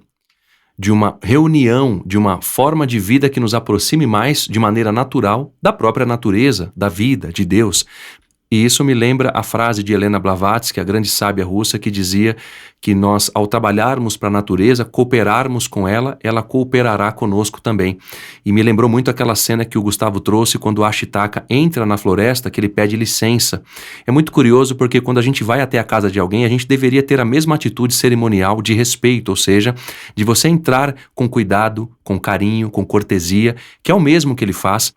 de uma reunião, de uma forma de vida que nos aproxime mais de maneira natural da própria natureza, da vida, de Deus. E isso me lembra a frase de Helena Blavatsky, a grande sábia russa, que dizia que nós, ao trabalharmos para a natureza, cooperarmos com ela, ela cooperará conosco também. E me lembrou muito aquela cena que o Gustavo trouxe quando o Ashitaka entra na floresta, que ele pede licença. É muito curioso porque quando a gente vai até a casa de alguém, a gente deveria ter a mesma atitude cerimonial de respeito, ou seja, de você entrar com cuidado, com carinho, com cortesia, que é o mesmo que ele faz.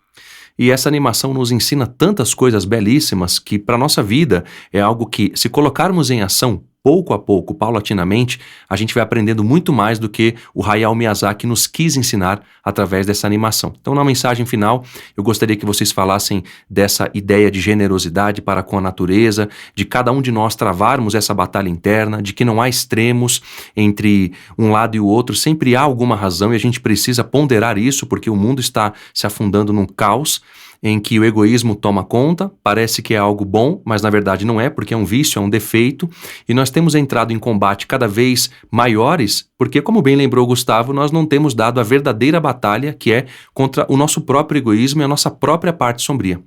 E essa animação nos ensina tantas coisas belíssimas que, para a nossa vida, é algo que, se colocarmos em ação, pouco a pouco, paulatinamente, a gente vai aprendendo muito mais do que o Hayao Miyazaki nos quis ensinar através dessa animação. Então, na mensagem final, eu gostaria que vocês falassem dessa ideia de generosidade para com a natureza, de cada um de nós travarmos essa batalha interna, de que não há extremos entre um lado e o outro, sempre há alguma razão e a gente precisa ponderar isso porque o mundo está se afundando num caos em que o egoísmo toma conta, parece que é algo bom, mas na verdade não é, porque é um vício, é um defeito, e nós temos entrado em combate cada vez maiores, porque, como bem lembrou o Gustavo, nós não temos dado a verdadeira batalha, que é contra o nosso próprio egoísmo e a nossa própria parte sombria.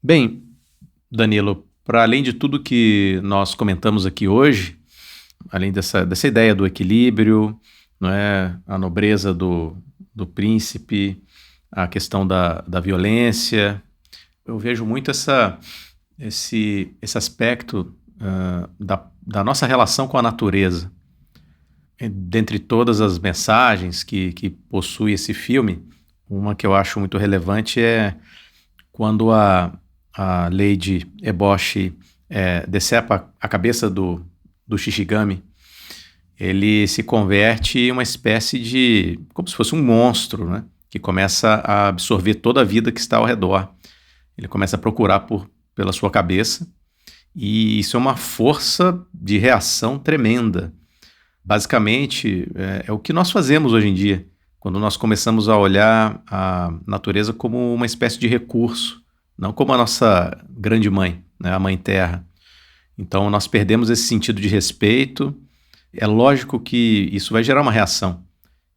Bem, Danilo, para além de tudo que nós comentamos aqui hoje, além dessa ideia do equilíbrio, não é, a nobreza do príncipe, a questão da violência, eu vejo muito esse aspecto da nossa relação com a natureza. Dentre todas as mensagens que possui esse filme, uma que eu acho muito relevante é quando a Lady Eboshi decepa a cabeça do Shishigami. Ele se converte em uma espécie de... como se fosse um monstro, né? Que começa a absorver toda a vida que está ao redor. Ele começa a procurar pela sua cabeça, e isso é uma força de reação tremenda. Basicamente, é o que nós fazemos hoje em dia, quando nós começamos a olhar a natureza como uma espécie de recurso, não como a nossa grande mãe, né, a Mãe Terra. Então, nós perdemos esse sentido de respeito. É lógico que isso vai gerar uma reação.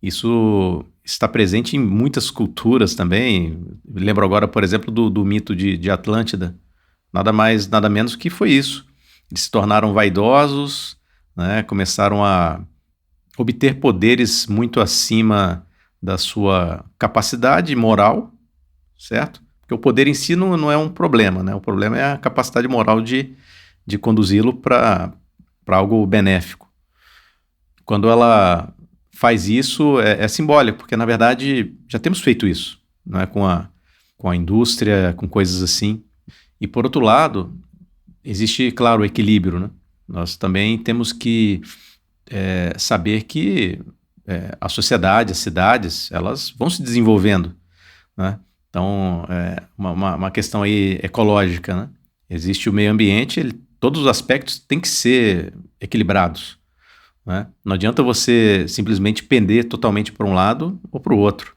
Isso está presente em muitas culturas também. Lembro agora, por exemplo, do mito de Atlântida. Nada mais, nada menos que foi isso. Eles se tornaram vaidosos, né? Começaram a obter poderes muito acima da sua capacidade moral, certo? Porque o poder em si não é um problema, né? O problema é a capacidade moral de conduzi-lo para algo benéfico. Quando ela faz isso, é simbólico, porque na verdade já temos feito isso, não é? Com a indústria, com coisas assim. E por outro lado, existe, claro, o equilíbrio, né? Nós também temos que saber que a sociedade, as cidades, elas vão se desenvolvendo, né? Então, uma questão aí ecológica, né? Existe o meio ambiente, todos os aspectos têm que ser equilibrados, né? Não adianta você simplesmente pender totalmente para um lado ou para o outro,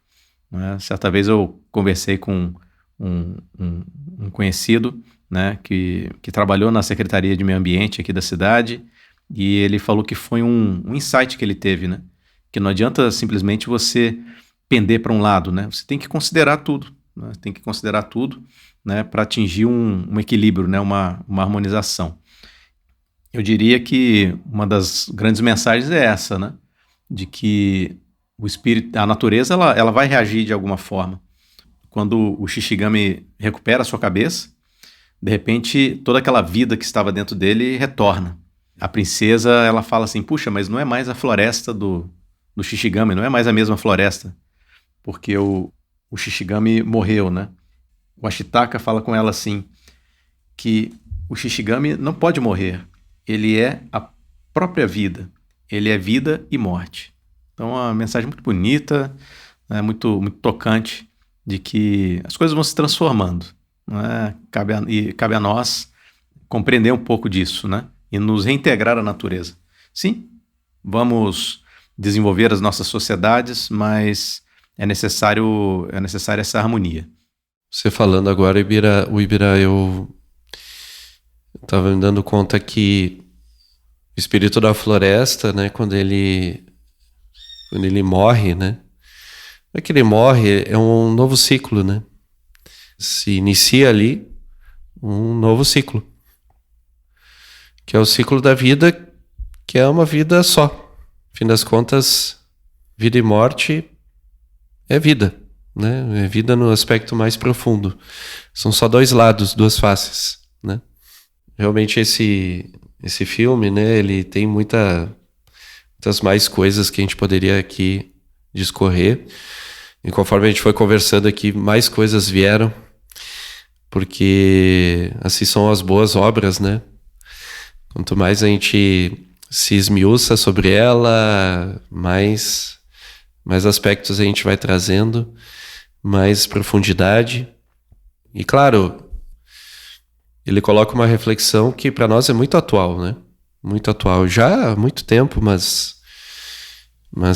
né? Certa vez eu conversei com um conhecido, né, que trabalhou na Secretaria de Meio Ambiente aqui da cidade, e ele falou que foi um insight que ele teve, né? Que não adianta simplesmente você pender para um lado, né? Você tem que considerar tudo, né? Tem que considerar tudo, né, para atingir um equilíbrio, né, uma harmonização. Eu diria que uma das grandes mensagens é essa, né? De que o espírito, a natureza, ela vai reagir de alguma forma. Quando o Shishigami recupera a sua cabeça, de repente toda aquela vida que estava dentro dele retorna. A princesa, ela fala assim, puxa, mas não é mais a floresta do Shishigami, não é mais a mesma floresta, porque o Shishigami morreu, né? O Ashitaka fala com ela assim, que o Shishigami não pode morrer, ele é a própria vida, ele é vida e morte. Então é uma mensagem muito bonita, né? Muito, muito tocante, de que as coisas vão se transformando, né? Cabe a nós compreender um pouco disso, né? E nos reintegrar à natureza. Sim, vamos desenvolver as nossas sociedades, mas é necessária essa harmonia. Você falando agora, Ibira, eu estava me dando conta que o espírito da floresta, né, quando ele morre, né, não é que ele morre, é um novo ciclo, né? Se inicia ali um novo ciclo, que é o ciclo da vida, que é uma vida só. Fim das contas, vida e morte é vida, né? É vida no aspecto mais profundo. São só dois lados, duas faces, né? Realmente esse filme, né? Ele tem muitas mais coisas que a gente poderia aqui discorrer. E conforme a gente foi conversando aqui, mais coisas vieram, porque assim são as boas obras, né? Quanto mais a gente se esmiuça sobre ela, mais aspectos a gente vai trazendo, mais profundidade. E claro, ele coloca uma reflexão que para nós é muito atual, né? Muito atual, já há muito tempo, mas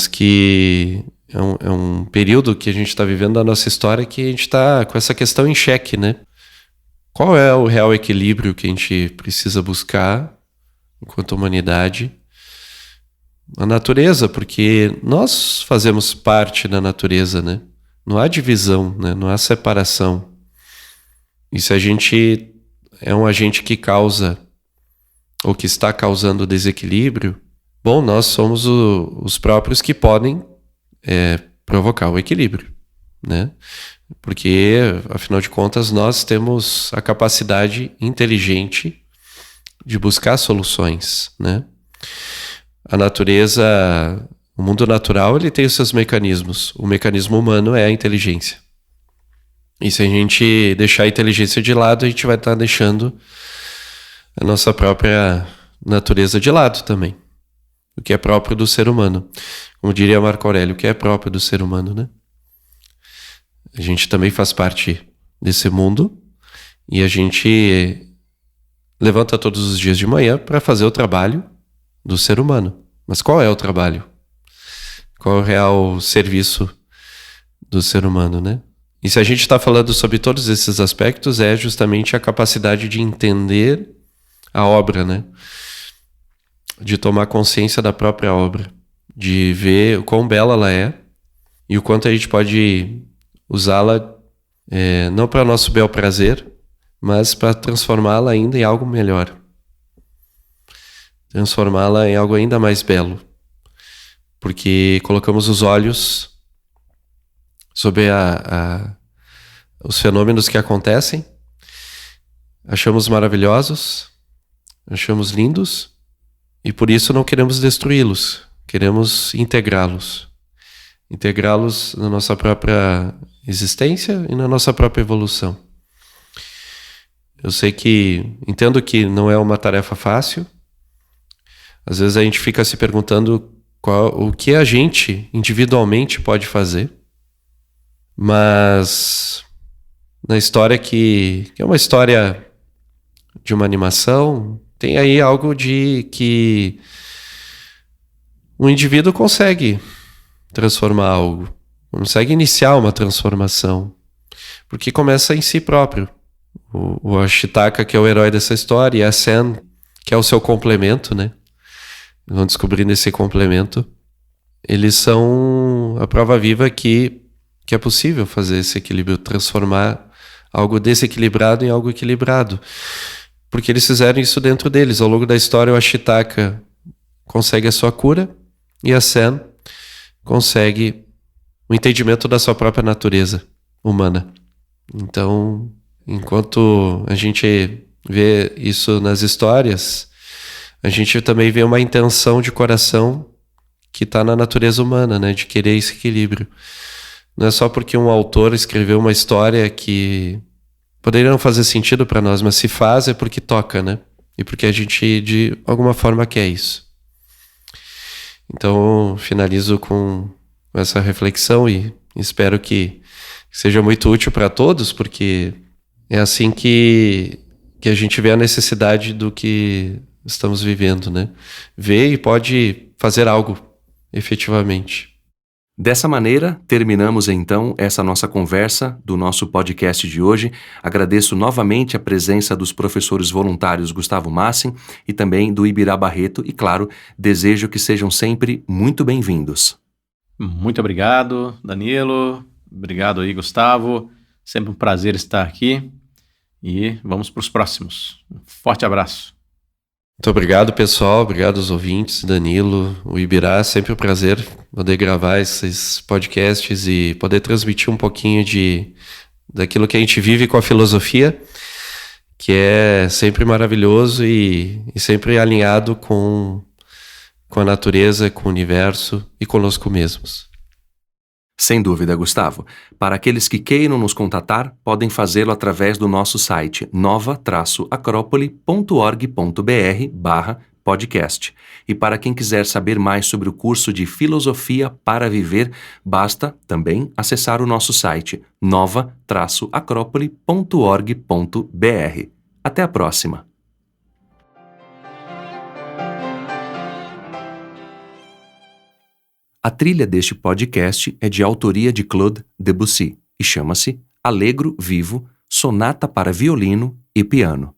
que é um período que a gente está vivendo da nossa história que a gente está com essa questão em xeque, né? Qual é o real equilíbrio que a gente precisa buscar enquanto humanidade? A natureza, porque nós fazemos parte da natureza, né? Não há divisão, né? Não há separação. E se a gente é um agente que causa ou que está causando desequilíbrio, bom, nós somos os próprios que podem provocar o equilíbrio, né? Porque, afinal de contas, nós temos a capacidade inteligente de buscar soluções, né? A natureza, o mundo natural, ele tem os seus mecanismos. O mecanismo humano é a inteligência. E se a gente deixar a inteligência de lado, a gente vai estar deixando a nossa própria natureza de lado também. O que é próprio do ser humano. Como diria Marco Aurélio, o que é próprio do ser humano, né? A gente também faz parte desse mundo e a gente levanta todos os dias de manhã para fazer o trabalho do ser humano. Mas qual é o trabalho? Qual é o real serviço do ser humano, né? E se a gente está falando sobre todos esses aspectos, é justamente a capacidade de entender a obra, né? De tomar consciência da própria obra, de ver o quão bela ela é e o quanto a gente pode usá-la não para nosso bel prazer, mas para transformá-la ainda em algo melhor. Transformá-la em algo ainda mais belo. porque colocamos os olhos sobre os fenômenos que acontecem, achamos maravilhosos, achamos lindos, e por isso não queremos destruí-los, queremos integrá-los na nossa própria existência e na nossa própria evolução. Eu entendo que não é uma tarefa fácil. Às vezes a gente fica se perguntando o que a gente individualmente pode fazer, mas na história que é uma história de uma animação, tem aí algo de que o indivíduo consegue transformar algo, consegue iniciar uma transformação, porque começa em si próprio. O Ashitaka, que é o herói dessa história, e a Sen, que é o seu complemento, né? Vão descobrindo esse complemento. Eles são a prova viva que é possível fazer esse equilíbrio, transformar algo desequilibrado em algo equilibrado. Porque eles fizeram isso dentro deles. Ao longo da história, o Ashitaka consegue a sua cura e a Sen consegue o entendimento da sua própria natureza humana. Então, enquanto a gente vê isso nas histórias, a gente também vê uma intenção de coração que está na natureza humana, né? De querer esse equilíbrio. Não é só porque um autor escreveu uma história que poderia não fazer sentido para nós, mas se faz é porque toca, né? E porque a gente, de alguma forma, quer isso. Então, finalizo com essa reflexão e espero que seja muito útil para todos, porque é assim que a gente vê a necessidade do que estamos vivendo, né? Vê e pode fazer algo, efetivamente. Dessa maneira, terminamos então essa nossa conversa do nosso podcast de hoje. Agradeço novamente a presença dos professores voluntários Gustavo Massim e também do Ibirá Barreto e, claro, desejo que sejam sempre muito bem-vindos. Muito obrigado, Danilo. Obrigado aí, Gustavo. Sempre um prazer estar aqui. E vamos para os próximos. Um forte abraço. Muito obrigado, pessoal. Obrigado aos ouvintes, Danilo, o Ibirá. Sempre um prazer poder gravar esses podcasts e poder transmitir um pouquinho daquilo que a gente vive com a filosofia, que é sempre maravilhoso e sempre alinhado com a natureza, com o universo e conosco mesmos. Sem dúvida, Gustavo. Para aqueles que queiram nos contatar, podem fazê-lo através do nosso site nova-acrópole.org.br/podcast. E para quem quiser saber mais sobre o curso de Filosofia para Viver, basta também acessar o nosso site nova-acrópole.org.br. Até a próxima! A trilha deste podcast é de autoria de Claude Debussy e chama-se Allegro Vivo, Sonata para Violino e Piano.